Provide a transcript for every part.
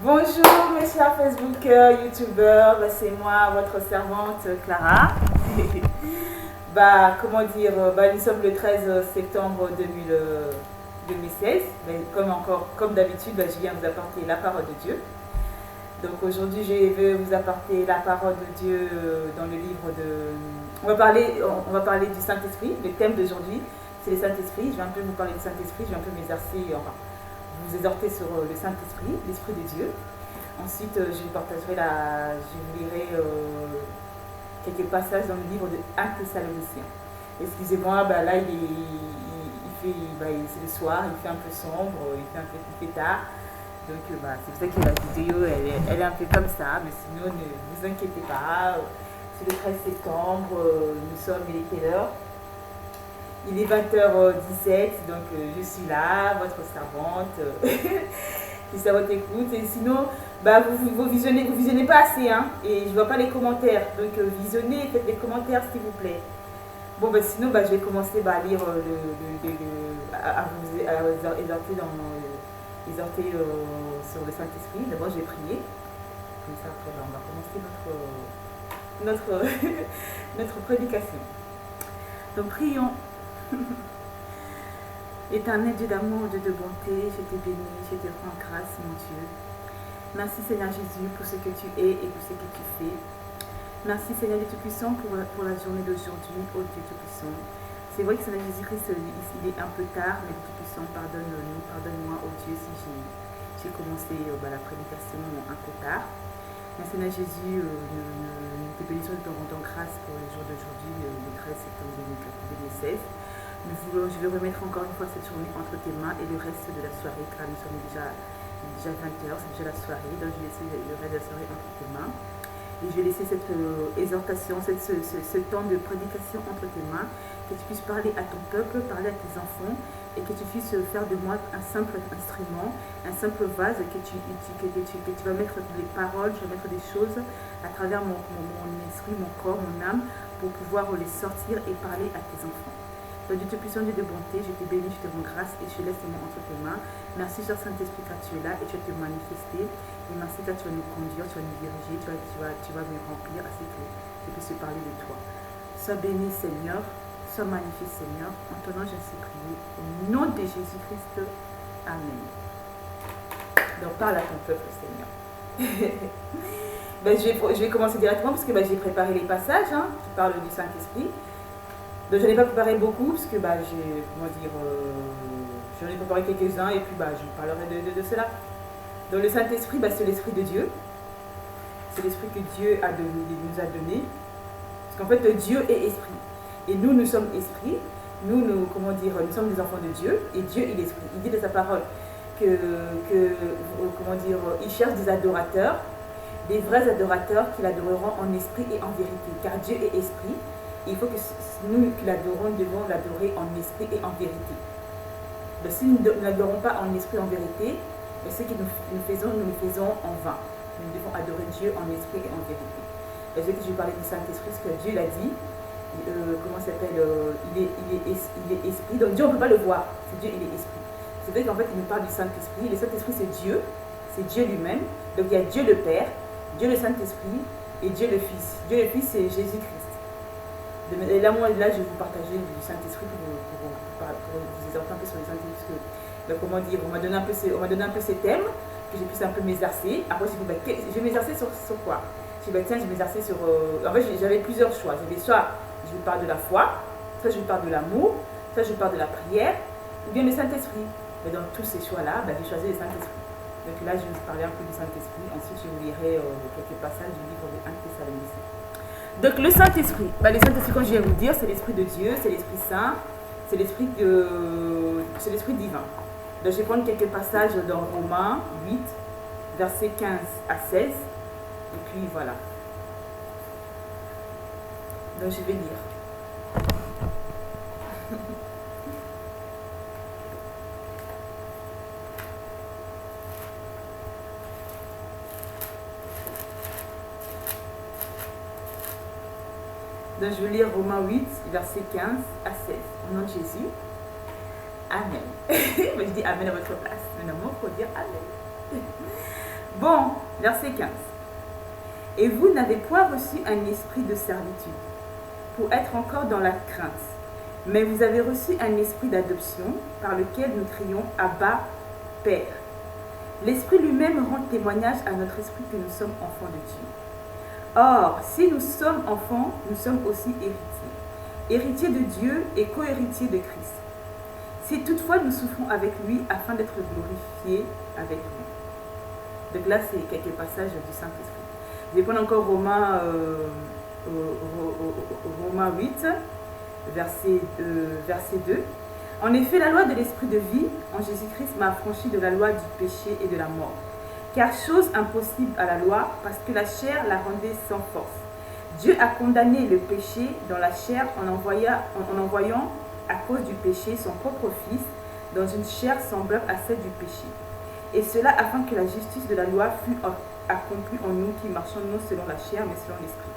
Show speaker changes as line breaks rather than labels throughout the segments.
Bonjour mes chers Facebookers, YouTubeurs, c'est moi, votre servante Clara. Comment dire, nous sommes le 13 septembre 2016. Mais comme d'habitude, je viens vous apporter la parole de Dieu. Donc aujourd'hui, je vais vous apporter la parole de Dieu dans le livre de... On va parler du Saint-Esprit. Le thème d'aujourd'hui, c'est le Saint-Esprit. Je vais un peu vous parler du Saint-Esprit, je vais un peu m'exercer, vous exhorter sur le Saint-Esprit, l'Esprit de Dieu. Ensuite, je vous lirai quelques passages dans le livre de 1 Thessaloniciens. Excusez-moi, là c'est le soir, il fait un peu sombre, il fait tard. Donc c'est pour ça que la vidéo elle est un peu comme ça, mais sinon ne vous inquiétez pas. C'est le 13 septembre, nous sommes, il est quelle heure? Il est 20h17, donc je suis là, votre servante, qui ça votre écoute. Et sinon, vous visionnez pas assez, hein, et je vois pas les commentaires. Donc visionnez, faites des commentaires s'il vous plaît. Bon, sinon, je vais commencer à lire, à vous exhorter sur le Saint-Esprit. D'abord, je vais prier. Comme ça, après, on va commencer notre prédication. Donc, prions. Éternel Dieu d'amour, Dieu de bonté, je te bénis, je te rends grâce, mon Dieu. Merci Seigneur Jésus pour ce que tu es et pour ce que tu fais. Merci Seigneur Dieu Tout-Puissant pour la journée d'aujourd'hui, ô Dieu Tout-Puissant. C'est vrai que Seigneur Jésus-Christ, il est un peu tard, mais Tout-Puissant, pardonne-nous, pardonne-moi, ô Dieu, si j'ai commencé la prédication un peu tard. Mais Seigneur Jésus, nous te bénissons et te rendons grâce pour le jour d'aujourd'hui, le 13 septembre 2016. Je vais remettre encore une fois cette journée entre tes mains et le reste de la soirée, car nous sommes déjà 20h, c'est déjà la soirée, donc je vais laisser le reste de la soirée entre tes mains. Et je vais laisser cette exhortation, ce temps de prédication entre tes mains, que tu puisses parler à ton peuple, parler à tes enfants, et que tu puisses faire de moi un simple instrument, un simple vase, que tu vas mettre des paroles, tu vas mettre des choses à travers mon esprit, mon corps, mon âme, pour pouvoir les sortir et parler à tes enfants. Donc Dieu Tout-Puissant, Dieu de bonté, je te bénis, je te rends grâce et je laisse tes mains entre tes mains. Merci, cher Saint-Esprit, car tu es là et tu vas te manifester. Et merci, car tu vas nous conduire, tu vas nous diriger, tu vas me remplir afin que je puisse parler de toi. Sois béni, Seigneur, sois magnifique, Seigneur. En ton nom, j'aimerais prier. Au nom de Jésus-Christ, Amen. Donc parle à ton peuple, Seigneur. Je vais commencer directement parce que j'ai préparé les passages qui parlent du Saint-Esprit. Donc je n'ai pas préparé beaucoup parce que j'en ai préparé quelques-uns et puis je parlerai de cela. Donc le Saint-Esprit, c'est l'Esprit de Dieu. C'est l'Esprit que Dieu nous a donné. Parce qu'en fait, Dieu est Esprit. Et nous sommes Esprit. Nous sommes des enfants de Dieu. Et Dieu est l'Esprit. Il dit de sa parole il cherche des adorateurs, des vrais adorateurs qui l'adoreront en esprit et en vérité. Car Dieu est Esprit. Il faut que nous qui l'adorons, devons l'adorer en esprit et en vérité. Donc, si nous ne l'adorons pas en esprit et en vérité, ce que nous le faisons en vain. Nous devons adorer Dieu en esprit et en vérité. Et je vais parler du Saint-Esprit, parce que Dieu l'a dit. Il est esprit. Donc Dieu, on ne peut pas le voir. C'est Dieu, il est esprit. C'est vrai qu'en fait, il nous parle du Saint-Esprit. Le Saint-Esprit, c'est Dieu. C'est Dieu lui-même. Donc il y a Dieu le Père, Dieu le Saint-Esprit et Dieu le Fils. Dieu le Fils, c'est Jésus-Christ. Et là, je vais vous partager du Saint-Esprit pour vous exhorter un peu sur le Saint-Esprit. On m'a donné un peu ces thèmes, que je puisse un peu m'exercer. Après, je vais m'exercer sur quoi? Je vais m'exercer sur... En fait, j'avais plusieurs choix. Soit je vous parle de la foi, soit je vous parle de l'amour, soit je vous parle de la prière, ou bien le Saint-Esprit. Mais dans tous ces choix-là, j'ai choisi le Saint-Esprit. Donc là, je vais vous parler un peu du Saint-Esprit. Ensuite, je vous lirai quelques passages du livre de 1 Thessaloniciens. Donc le Saint-Esprit, le Saint-Esprit, comme je viens de vous dire, c'est l'Esprit de Dieu, c'est l'Esprit Saint, c'est l'Esprit divin. Donc je vais prendre quelques passages dans Romains 8, versets 15 à 16, et puis voilà. Donc je vais lire. Donc je vais lire Romains 8, versets 15 à 16. Au nom de Jésus. Amen. Je dis Amen à votre place. Mais non, il faut dire Amen. Bon, verset 15. Et vous n'avez point reçu un esprit de servitude pour être encore dans la crainte, mais vous avez reçu un esprit d'adoption par lequel nous crions Abba, Père. L'Esprit lui-même rend témoignage à notre esprit que nous sommes enfants de Dieu. Or, si nous sommes enfants, nous sommes aussi héritiers. Héritiers de Dieu et co-héritiers de Christ. Si toutefois nous souffrons avec lui afin d'être glorifiés avec lui. Donc là, c'est quelques passages du Saint-Esprit. Je vais prendre encore Romains 8, verset 2. En effet, la loi de l'esprit de vie en Jésus-Christ m'a affranchi de la loi du péché et de la mort. Car chose impossible à la loi, parce que la chair la rendait sans force. Dieu a condamné le péché dans la chair en envoyant, à cause du péché, son propre Fils dans une chair semblable à celle du péché. Et cela afin que la justice de la loi fût accomplie en nous qui marchons non selon la chair, mais selon l'esprit.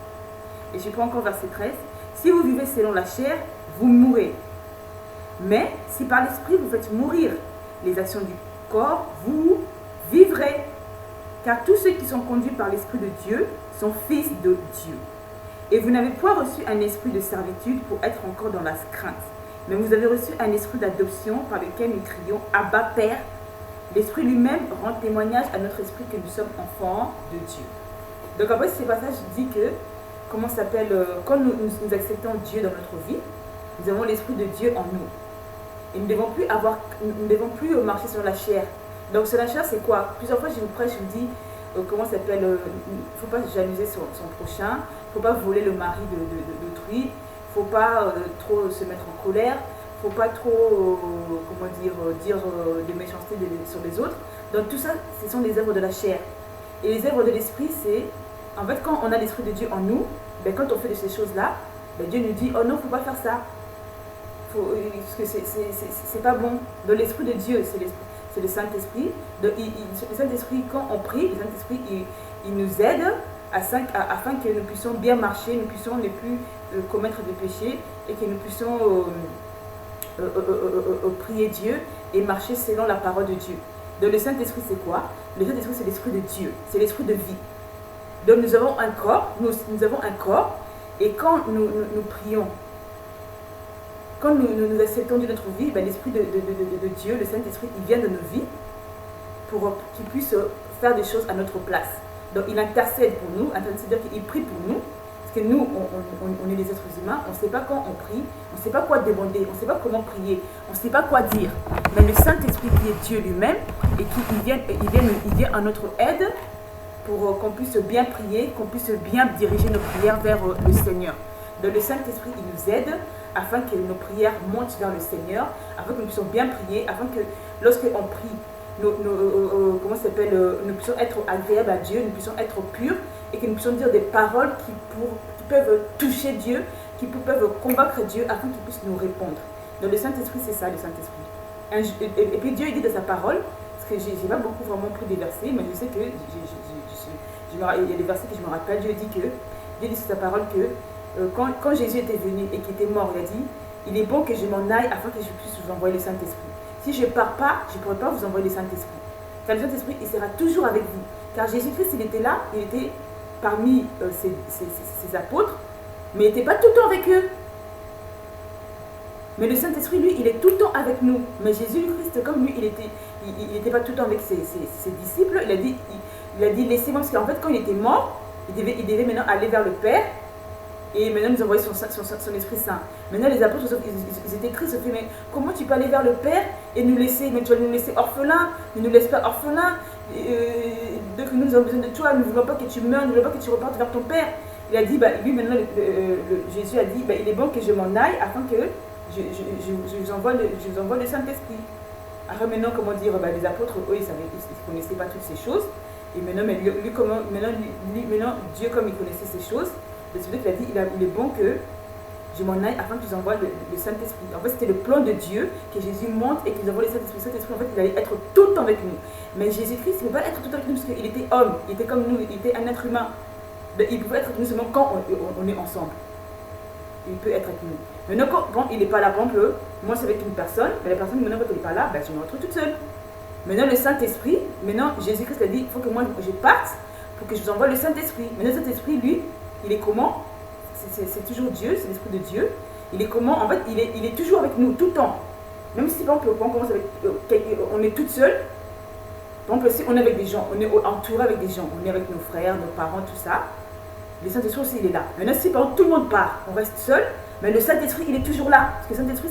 Et je prends encore verset 13. Si vous vivez selon la chair, vous mourrez. Mais si par l'esprit vous faites mourir les actions du corps, vous vivrez. Car tous ceux qui sont conduits par l'esprit de Dieu sont fils de Dieu. Et vous n'avez point reçu un esprit de servitude pour être encore dans la crainte, mais vous avez reçu un esprit d'adoption par lequel nous crions Abba, Père. L'esprit lui-même rend témoignage à notre esprit que nous sommes enfants de Dieu. Donc après, ce passage dit que, quand nous acceptons Dieu dans notre vie, nous avons l'esprit de Dieu en nous. Et nous ne devons plus marcher sur la chair. Donc sur la chair, c'est quoi? Plusieurs fois, je vous prêche, je vous dis, il ne faut pas jalouser son prochain, il ne faut pas voler le mari d'autrui, il ne faut pas trop se mettre en colère, il ne faut pas trop, dire des méchancetés sur les autres. Donc tout ça, ce sont des œuvres de la chair. Et les œuvres de l'esprit, c'est, en fait, quand on a l'esprit de Dieu en nous, ben, quand on fait de ces choses-là, ben, Dieu nous dit, oh non, il ne faut pas faire ça. Parce que c'est pas bon. Dans l'esprit de Dieu, c'est le Saint-Esprit. Le Saint-Esprit, quand on prie, le Saint-Esprit, il nous aide afin que nous puissions bien marcher, nous puissions ne plus commettre de péché et que nous puissions prier Dieu et marcher selon la parole de Dieu. Donc le Saint-Esprit, c'est quoi? Le Saint-Esprit, c'est l'Esprit de Dieu, c'est l'Esprit de vie. Donc nous avons un corps, et quand nous prions, quand nous acceptons de notre vie, ben, l'Esprit de Dieu, le Saint-Esprit, il vient de nos vies pour qu'il puisse faire des choses à notre place. Donc il intercède pour nous, c'est-à-dire qu'il prie pour nous, parce que nous, on est des êtres humains, on ne sait pas quand on prie, on ne sait pas quoi demander, on ne sait pas comment prier, on ne sait pas quoi dire. Mais le Saint-Esprit qui est Dieu lui-même, et il vient à notre aide pour qu'on puisse bien prier, qu'on puisse bien diriger nos prières vers le Seigneur. Donc le Saint-Esprit, il nous aide afin que nos prières montent vers le Seigneur, afin que nous puissions bien prier, afin que lorsqu'on prie, nous puissions être agréables à Dieu, nous puissions être purs et que nous puissions dire des paroles qui peuvent toucher Dieu, qui peuvent convaincre Dieu afin qu'il puisse nous répondre. Donc le Saint-Esprit, c'est ça, le Saint-Esprit. Et puis Dieu, il dit de sa parole, parce que je n'ai pas beaucoup vraiment pris des versets, mais je sais que il y a des versets que je me rappelle. Dieu dit de sa parole que quand Jésus était venu et qu'il était mort, il a dit, il est bon que je m'en aille afin que je puisse vous envoyer le Saint-Esprit. Si je ne pars pas, je ne pourrai pas vous envoyer le Saint-Esprit. Car le Saint-Esprit, il sera toujours avec vous. Car Jésus-Christ, il était là, il était parmi ses apôtres, mais il n'était pas tout le temps avec eux. Mais le Saint-Esprit, lui, il est tout le temps avec nous. Mais Jésus-Christ, comme lui, il n'était pas tout le temps avec ses disciples, il a dit laissez-moi, parce qu'en fait, quand il était mort, il devait maintenant aller vers le Père, et maintenant nous envoyer son Esprit Saint. Maintenant les apôtres, ils étaient tristes, ils se mais comment tu peux aller vers le Père et nous laisser, mais tu vas nous laisser orphelins, ne nous laisse pas orphelins, donc nous avons besoin de toi, nous ne voulons pas que tu meurs, nous ne voulons pas que tu repartes vers ton Père. Il a dit, lui maintenant, Jésus a dit, il est bon que je m'en aille afin que je vous envoie le Saint-Esprit. Alors maintenant, les apôtres, eux, ils ne connaissaient pas toutes ces choses. Et maintenant, maintenant Dieu, comme il connaissait ces choses, le Seigneur a dit, il est bon que je m'en aille afin que je vous envoie le Saint-Esprit. En fait, c'était le plan de Dieu que Jésus monte et qu'il envoie le Saint-Esprit. Le Saint-Esprit, en fait, il allait être tout le temps avec nous. Mais Jésus-Christ, il ne peut pas être tout le temps avec nous parce qu'il était homme, il était comme nous, il était un être humain. Il pouvait être avec nous seulement quand on est ensemble. Il peut être avec nous. Maintenant, quand il n'est pas là, par exemple, moi c'est avec une personne, mais la personne, maintenant, quand elle n'est pas là, je me retrouve toute seule. Maintenant, le Saint-Esprit, maintenant, Jésus-Christ a dit, il faut que moi, je parte pour que je vous envoie le Saint-Esprit. Maintenant, le Saint-Esprit, lui, il est comment? C'est toujours Dieu, c'est l'Esprit de Dieu. Il est comment? En fait, il est toujours avec nous, tout le temps. Même si, par exemple, on commence avec, on est toute seule. Par exemple, si on est avec des gens, on est entouré avec des gens, on est avec nos frères, nos parents, tout ça. Le Saint-Esprit aussi, il est là. Maintenant, si par exemple, tout le monde part, on reste seul, mais le Saint-Esprit, il est toujours là. Parce que le Saint-Esprit,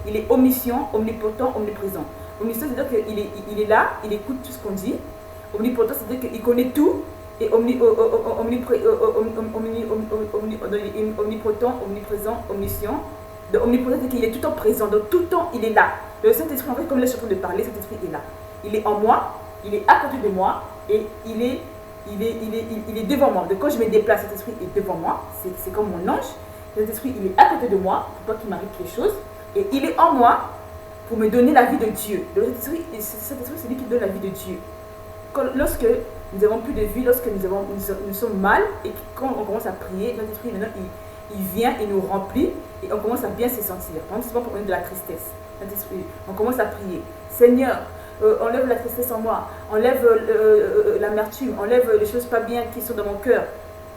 il est omniscient, omnipotent, omniprésent. Omniscient, c'est-à-dire qu'il est là, il écoute tout ce qu'on dit. Omnipotent, c'est-à-dire qu'il connaît tout. Et omnipotent, omniprésent, omniscient. Donc, omnipotent, c'est qu'il est tout le temps présent. Donc, tout le temps, il est là. Le Saint-Esprit, en fait, comme là, je suis en train de parler, le Saint-Esprit est là. Il est en moi, il est à côté de moi, et il est devant moi. Donc, quand je me déplace, cet esprit est devant moi. C'est comme mon ange. Cet esprit, il est à côté de moi pour pas qu'il m'arrive quelque chose. Et il est en moi pour me donner la vie de Dieu. Cet esprit, c'est lui qui donne la vie de Dieu. Lorsque nous n'avons plus de vie, lorsque nous sommes mal, et quand on commence à prier, cet esprit, maintenant, il vient, il nous remplit, et on commence à bien se sentir. Par exemple, c'est pas pour de la tristesse. Cet esprit, on commence à prier. Seigneur, enlève la tristesse en moi, enlève l'amertume, enlève les choses pas bien qui sont dans mon cœur.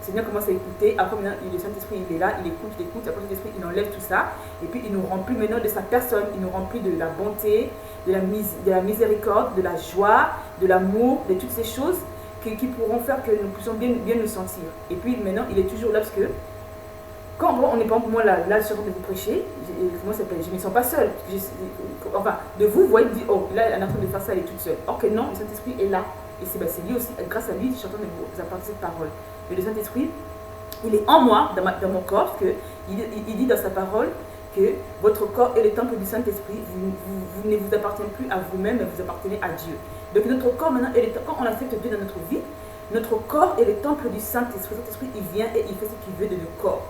Le Seigneur commence à écouter. Après, maintenant, le Saint-Esprit, il est là, il écoute. Après, le Saint-Esprit, il enlève tout ça. Et puis, il nous remplit maintenant de sa personne. Il nous remplit de la bonté, de la miséricorde, de la joie, de l'amour, de toutes ces choses qui pourront faire que nous puissions bien nous sentir. Et puis, maintenant, il est toujours là parce que quand on n'est pas, moi là, je suis en train de vous prêcher, je ne me sens pas seule. Enfin, de vous, vous voyez, vous dites, oh, là, elle est en train de faire ça, elle est toute seule. Or que non, le Saint-Esprit est là. Et c'est lui aussi, grâce à lui, je suis en train de vous apporter cette parole. Et le Saint-Esprit, il est en moi, dans mon corps, que il dit dans sa parole que votre corps est le temple du Saint-Esprit. Vous ne vous appartenez plus à vous-même, mais vous appartenez à Dieu. Donc notre corps, maintenant, quand on accepte Dieu dans notre vie, notre corps est le temple du Saint-Esprit. Le Saint-Esprit, il vient et il fait ce qu'il veut de nos corps.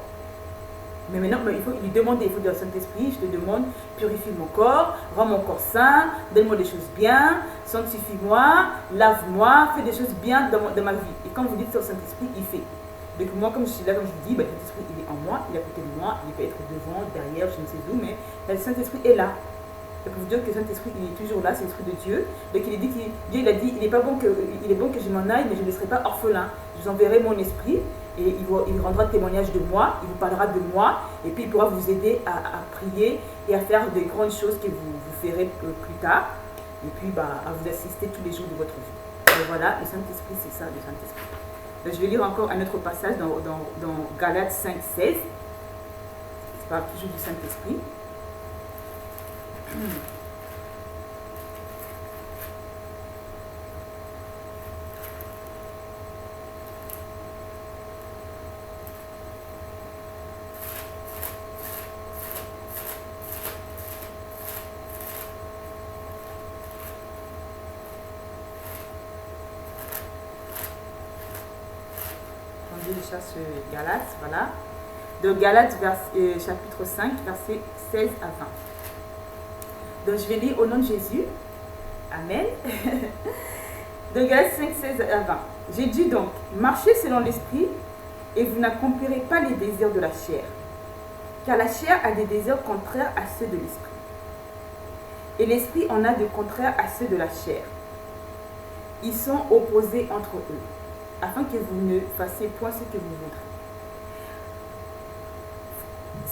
Mais maintenant, il faut lui demander, il faut dire au Saint-Esprit, je te demande, purifie mon corps, rends mon corps sain, donne-moi des choses bien, sanctifie-moi, lave-moi, fais des choses bien dans ma vie. Et quand vous dites ça au Saint-Esprit, il fait. Donc moi, comme je suis là, comme je vous dis, le Saint-Esprit, il est en moi, il est à côté de moi, il peut être devant, derrière, je ne sais où, mais le Saint-Esprit est là. Et pour vous dire que le Saint-Esprit, il est toujours là, c'est l'Esprit de Dieu. Donc il dit Dieu, il a dit, il est bon que je m'en aille, mais je ne serai pas orphelin. Je vous enverrai mon esprit. Et il rendra témoignage de moi, il vous parlera de moi, et puis il pourra vous aider à prier et à faire de grandes choses que vous ferez plus tard, et puis à vous assister tous les jours de votre vie. Et voilà, le Saint-Esprit, c'est ça, le Saint-Esprit. Donc, je vais lire encore un autre passage dans Galates 5, 16. C'est parle toujours du Saint-Esprit. Je cherche Galates, voilà. De Galates, chapitre 5, versets 16 à 20. Donc je vais lire au nom de Jésus. Amen. De Galates 5, 16 à 20. J'ai dit donc, marchez selon l'esprit et vous n'accomplirez pas les désirs de la chair. Car la chair a des désirs contraires à ceux de l'esprit. Et l'esprit en a de contraires à ceux de la chair. Ils sont opposés entre eux, afin que vous ne fassiez point ce que vous voudrez.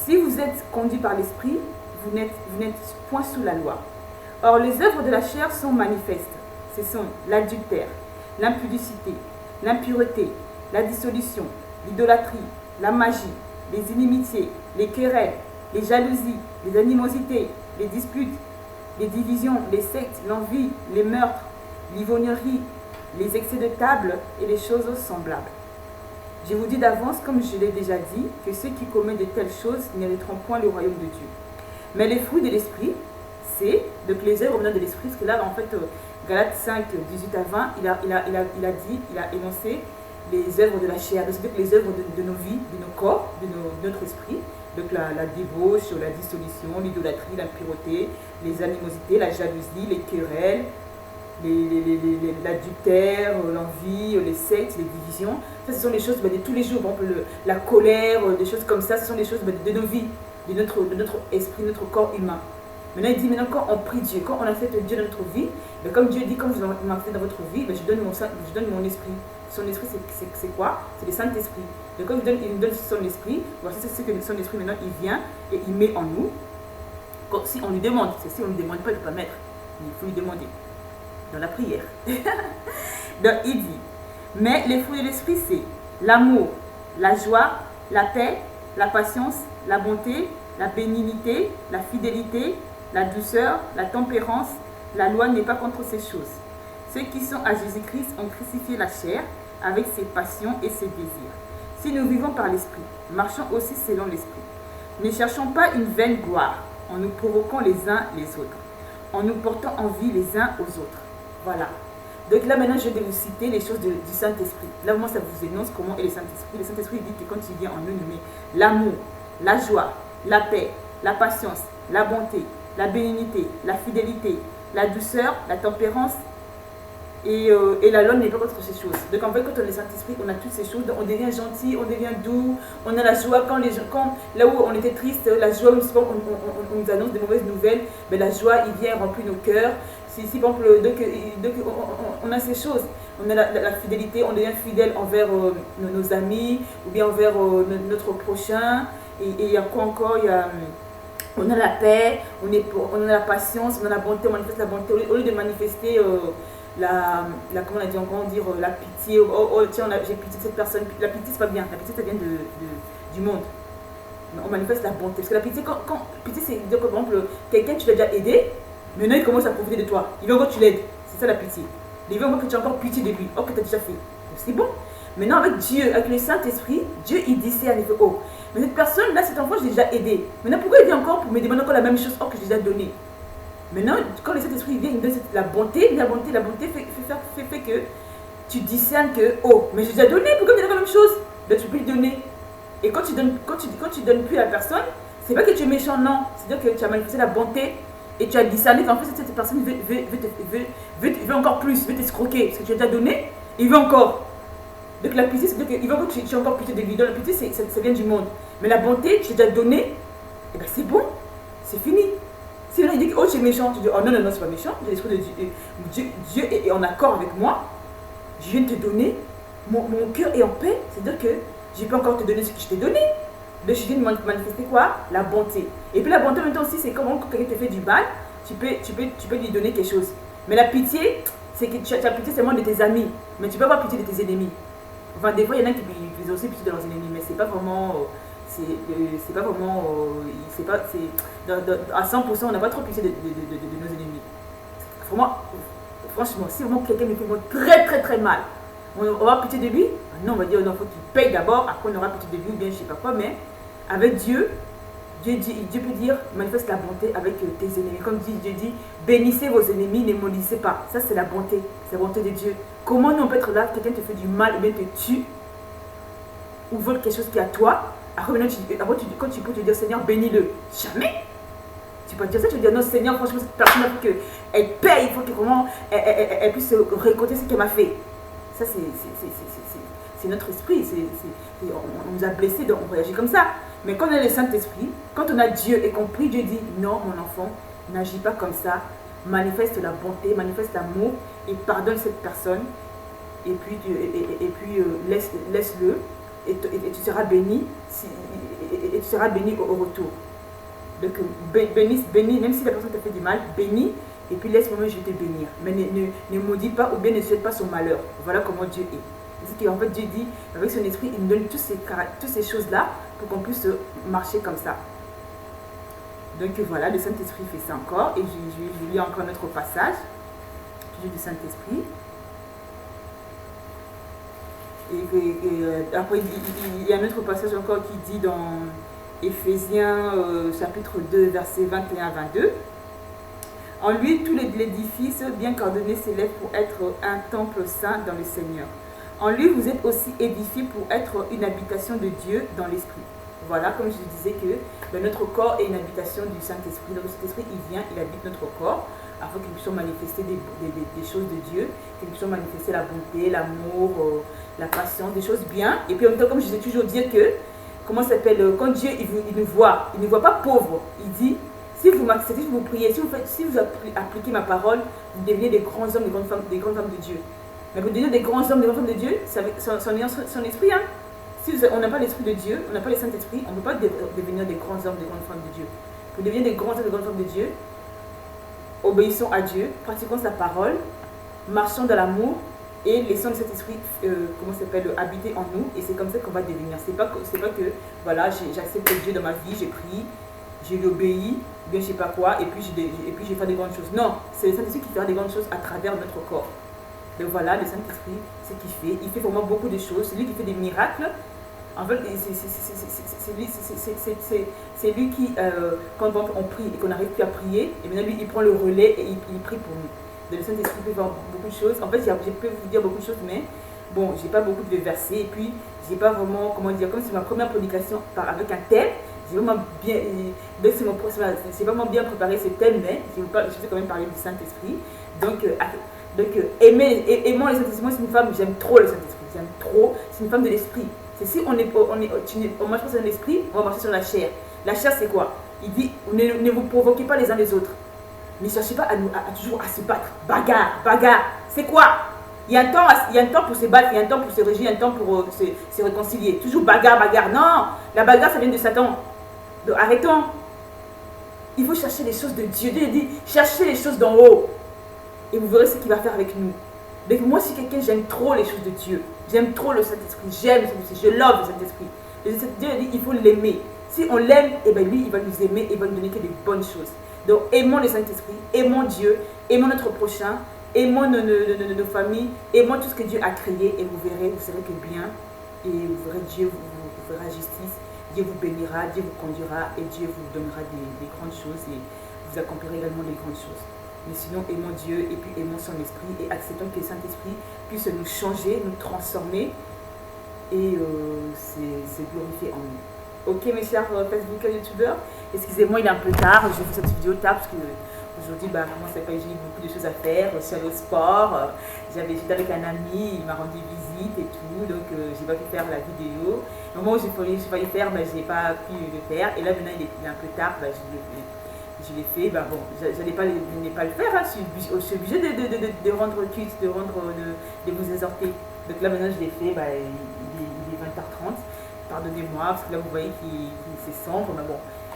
Si vous êtes conduit par l'esprit, vous n'êtes point sous la loi. Or, les œuvres de la chair sont manifestes. Ce sont l'adultère, l'impudicité, l'impureté, la dissolution, l'idolâtrie, la magie, les inimitiés, les querelles, les jalousies, les animosités, les disputes, les divisions, les sectes, l'envie, les meurtres, l'ivrognerie, les excès de table et les choses semblables. Je vous dis d'avance, comme je l'ai déjà dit, que ceux qui commettent de telles choses n'hériteront point le royaume de Dieu. Mais les fruits de l'esprit, c'est, donc les œuvres de l'esprit, parce que là, en fait, Galates 5, 18 à 20, il a énoncé les œuvres de la chair, donc les œuvres de nos vies, de nos corps, de notre esprit, donc la débauche, la dissolution, l'idolâtrie, l'impureté, les animosités, la jalousie, les querelles, l'adultère, l'envie, les sectes, les divisions. Ça, ce sont les choses de tous les jours. Par exemple, la colère, des choses comme ça, ce sont les choses de nos vies, de notre esprit, notre corps humain. Maintenant, il dit, maintenant, quand on prie Dieu, quand on accepte Dieu dans notre vie, ben, comme Dieu dit, comme vous m'acceptez dans votre vie, ben, je donne mon esprit. Son esprit, c'est quoi? C'est le Saint-Esprit. Donc, quand il nous donne son esprit, voici ce que son esprit, maintenant, il vient et il met en nous. Si on lui demande, si on ne lui demande pas, il ne peut pas mettre. Il faut lui demander. Dans la prière. Donc, il dit, mais les fruits de l'esprit, c'est l'amour, la joie, la paix, la patience, la bonté, la bénignité, la fidélité, la douceur, la tempérance. La loi n'est pas contre ces choses. Ceux qui sont à Jésus-Christ ont crucifié la chair avec ses passions et ses désirs. Si nous vivons par l'esprit, marchons aussi selon l'esprit. Ne cherchons pas une vaine gloire en nous provoquant les uns les autres, en nous portant envie les uns aux autres. Voilà. Donc là maintenant je vais vous citer les choses du Saint-Esprit. Là vraiment ça vous énonce comment est le Saint-Esprit. Le Saint-Esprit dit que quand il vient en nous, il met l'amour, la joie, la paix, la patience, la bonté, la bénignité, la fidélité, la douceur, la tempérance et la loi n'est pas contre ces choses. Donc en fait quand on est Saint-Esprit, on a toutes ces choses. Donc, on devient gentil, on devient doux, on a la joie quand là où on était triste, la joie, on nous annonce des mauvaises nouvelles, mais la joie il vient remplir nos cœurs. Si par exemple, on a ces choses, on a la fidélité, on devient fidèle envers nos amis ou bien envers notre prochain. Et il y a quoi encore? On a la paix, on a la patience, on a la bonté, on manifeste la bonté. Au lieu de manifester comment on a dit encore dire, la pitié, tiens, j'ai pitié de cette personne. La pitié, c'est pas bien, la pitié, ça vient du monde. On manifeste la bonté. Parce que la pitié, pitié, c'est dire que par exemple, quelqu'un, tu l'as déjà aidé, maintenant il commence à profiter de toi. Il veut encore que tu l'aides. C'est ça la pitié. Il veut encore que tu aies encore pitié de lui. Oh, que tu as déjà fait. C'est bon. Maintenant, avec Dieu, avec le Saint-Esprit, Dieu, il dit c'est en effet, oh, mais cette personne, là, cet enfant, je l'ai déjà aidé. Maintenant, pourquoi il vient encore pour me demander encore la même chose, oh, que je l'ai déjà donné? Maintenant, quand le Saint-Esprit vient, il donne la bonté fait que tu discernes que, oh, mais j'ai déjà donné, pourquoi il me donne la même chose? Donc, tu peux lui donner. Et quand tu donnes plus à la personne, c'est pas que tu es méchant, non. C'est-à-dire que tu as manifesté la bonté et tu as discerné qu'en fait, cette personne veut encore plus, veut t'escroquer. Parce que tu as déjà donné, il veut encore. Donc la pitié, c'est-à-dire qu'il veut que tu aies encore pitié de lui. Donc la pitié, ça vient du monde. Mais la bonté, tu l'as déjà donné, et bien c'est bon, c'est fini. Si il dit que oh, tu es méchant, tu dis oh non, non, non, c'est pas méchant, j'ai l'esprit de Dieu. Dieu est en accord avec moi, je viens de te donner, mon cœur est en paix, c'est-à-dire que je peux encore te donner ce que je t'ai donné. Donc je viens de manifester quoi? La bonté. Et puis la bonté en même temps aussi, c'est comme quand quelqu'un te fait du mal, tu peux lui donner quelque chose. Mais la pitié, c'est que tu as pitié seulement de tes amis, mais tu peux avoir pitié de tes ennemis. Enfin, des fois, il y en a qui ont aussi pitié de leurs ennemis, mais c'est pas vraiment. À 100%, on n'a pas trop pitié de nos ennemis. Vraiment, franchement, si vraiment quelqu'un me fait très très très mal, on va avoir pitié de lui? Non, on va dire non, il faut qu'il paye d'abord, après on aura pitié de lui ou bien je sais pas quoi, mais avec Dieu, Dieu peut dire manifeste la bonté avec tes ennemis. Comme Dieu dit, bénissez vos ennemis, ne maudissez pas. Ça c'est la bonté, c'est la bonté de Dieu. Comment nous on peut être là, quelqu'un te fait du mal ou bien te tue ou vole quelque chose qui est à toi? Après, quand tu peux te dire Seigneur, bénis-le. Jamais. Tu peux dire ça, tu peux dire non Seigneur, franchement cette personne il faut qu'elle paye, il faut que vraiment elle puisse récolter ce qu'elle m'a fait. Ça c'est notre esprit, on nous a blessés, donc on réagit comme ça. Mais quand on a le Saint-Esprit, quand on a Dieu et qu'on prie, Dieu dit non mon enfant, n'agis pas comme ça, manifeste la bonté, manifeste l'amour et pardonne cette personne et puis laisse-le. Et tu seras béni et tu seras béni au retour. Donc bénis, même si la personne t'a fait du mal, bénis et puis laisse-moi, je vais te bénir. Mais ne maudis pas ou bien ne souhaite pas son malheur. Voilà comment Dieu est. C'est qu'en fait Dieu dit, avec son esprit, il nous donne toutes ces choses-là pour qu'on puisse marcher comme ça. Donc voilà, le Saint-Esprit fait ça encore. Et je lis encore notre passage. Toujours du Saint-Esprit. Et après, il y a un autre passage encore qui dit dans Éphésiens chapitre 2, versets 21 à 22. En lui, tout l'édifice bien coordonné s'élève pour être un temple saint dans le Seigneur. En lui, vous êtes aussi édifiés pour être une habitation de Dieu dans l'Esprit. Voilà, comme je disais que notre corps est une habitation du Saint-Esprit. Donc, cet esprit, il vient, il habite notre corps, afin que nous puissions manifester des choses de Dieu, que nous puissions manifester la bonté, l'amour, la patience, des choses bien. Et puis en même temps, comme je disais toujours dire que, comment ça s'appelle, quand Dieu il nous voit pas pauvres, il dit, Si vous m'acceptez, si vous priez, si vous appliquez ma parole, vous devenez des grands hommes, des grandes femmes de Dieu. Mais pour devenir des grands hommes, des grandes femmes de Dieu, c'est avec son esprit. Hein. Si on n'a pas l'esprit de Dieu, on n'a pas le Saint-Esprit, on ne peut pas devenir des grands hommes, des grandes femmes de Dieu. Pour devenir des grands hommes, des grandes femmes de Dieu, obéissons à Dieu, pratiquons sa parole, marchons dans l'amour et laissons le Saint-Esprit, habiter en nous. Et c'est comme ça qu'on va devenir. C'est pas que, voilà, j'accepte Dieu dans ma vie, j'ai pris, je lui obéis, bien je sais pas quoi, et puis je vais faire des grandes choses. Non, c'est le Saint-Esprit qui fera des grandes choses à travers notre corps. Donc voilà, le Saint-Esprit, c'est ce qu'il fait. Il fait vraiment beaucoup de choses. C'est lui qui fait des miracles. En fait, c'est lui qui, quand on prie et qu'on n'arrive plus à prier, et maintenant lui, il prend le relais et il prie pour nous. Donc le Saint-Esprit peut faire beaucoup de choses. En fait, je peux vous dire beaucoup de choses, mais bon, j'ai pas beaucoup de versets. Et puis, j'ai pas vraiment, comment dire, comme c'est ma première prédication avec un thème, j'ai vraiment bien, c'est vraiment bien préparé ce thème, mais je vais quand même parler du Saint-Esprit. Donc, aimons le Saint-Esprit. Moi, c'est une femme, j'aime trop le Saint-Esprit. J'aime trop, c'est une femme de l'esprit. C'est si on marche pas sur l'esprit, on va marcher sur la chair. La chair, c'est quoi? Il dit, ne vous provoquez pas les uns les autres. Ne cherchez pas à toujours à se battre. Bagarre. C'est quoi? Il y a un temps pour se battre, il y a un temps pour se régir, il y a un temps pour se réconcilier. Toujours bagarre. Non, la bagarre, ça vient de Satan. Donc, arrêtons. Il faut chercher les choses de Dieu. Dieu dit, cherchez les choses d'en haut. Et vous verrez ce qu'il va faire avec nous. Donc moi, si quelqu'un, j'aime trop les choses de Dieu. J'aime trop le Saint-Esprit. J'aime le Saint-Esprit. Je love le Saint-Esprit. Dieu dit, il faut l'aimer. Si on l'aime, et bien lui, il va nous aimer et va nous donner que des bonnes choses. Donc aimons le Saint-Esprit, aimons Dieu, aimons notre prochain, aimons nos familles, aimons tout ce que Dieu a créé et vous verrez que bien. Et vous verrez Dieu vous fera justice. Dieu vous bénira, Dieu vous conduira et Dieu vous donnera des grandes choses et vous accomplirez également des grandes choses. Mais sinon, aimons Dieu et puis aimons son esprit et acceptons que le Saint-Esprit puisse nous changer, nous transformer et c'est glorifié en nous. Ok mes chers Facebook et YouTubeurs, excusez-moi il est un peu tard, je fais cette vidéo tard parce que aujourd'hui, comment ça s'appelle, j'ai eu beaucoup de choses à faire, je suis allée au sport, j'étais avec un ami, il m'a rendu visite et tout, donc j'ai pas pu faire la vidéo. Au moment où j'ai failli faire, j'ai pas pu le faire et là maintenant il est un peu tard, je l'ai fait, bon, je n'allais pas le faire, hein. Je suis obligée de rendre culte, de vous exhorter. Donc là maintenant je l'ai fait, il est 20h30, pardonnez-moi, parce que là vous voyez qu'il c'est sombre, mais bon,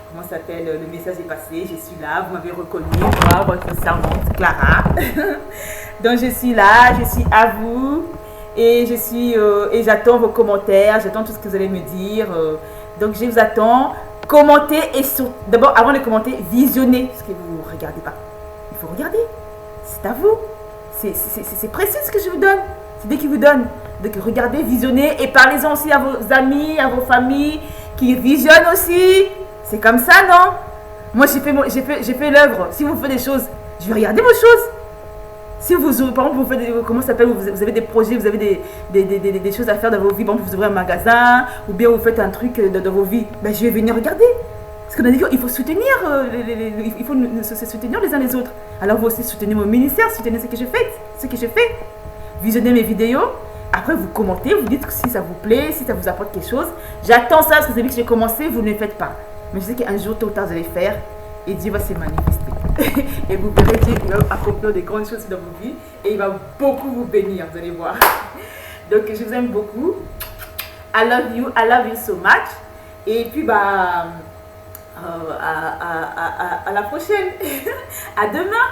comment ça s'appelle, le message est passé, je suis là, vous m'avez reconnu, moi, votre servante Clara. Donc je suis là, je suis à vous, et et j'attends vos commentaires, j'attends tout ce que vous allez me dire, donc je vous attends. Commentez et d'abord, avant de commenter, visionnez ce que vous ne regardez pas. Il faut regarder. C'est à vous. C'est précieux ce que je vous donne. C'est Dieu qui vous donne. Donc regardez, visionnez et parlez-en aussi à vos amis, à vos familles qui visionnent aussi. C'est comme ça, non? Moi, j'ai fait l'œuvre. Si vous faites des choses, je vais regarder vos choses. Si par exemple, vous faites comment ça s'appelle, vous avez des projets, vous avez des choses à faire dans vos vies, par exemple, vous ouvrez un magasin, ou bien vous faites un truc dans vos vies, je vais venir regarder. Parce qu'on a dit qu'il faut soutenir, il faut se soutenir les uns les autres. Alors vous aussi soutenez mon ministère, soutenez ce que je fais. Visionnez mes vidéos, après vous commentez, vous dites si ça vous plaît, si ça vous apporte quelque chose. J'attends ça parce que c'est vu que j'ai commencé, vous ne le faites pas. Mais je sais qu'un jour, tôt ou tard, vous allez faire et Dieu va se manifester. Et vous verrez Dieu qui va accomplir des grandes choses dans vos vies et il va beaucoup vous bénir, vous allez voir. Donc je vous aime beaucoup. I love you so much. Et puis à la prochaine. À demain.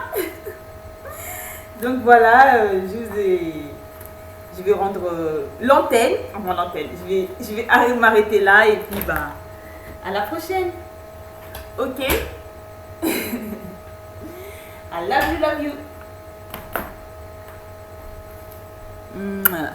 Donc voilà, je vais rendre l'antenne. Je vais m'arrêter là et puis à la prochaine. Ok. I love you. Mwah.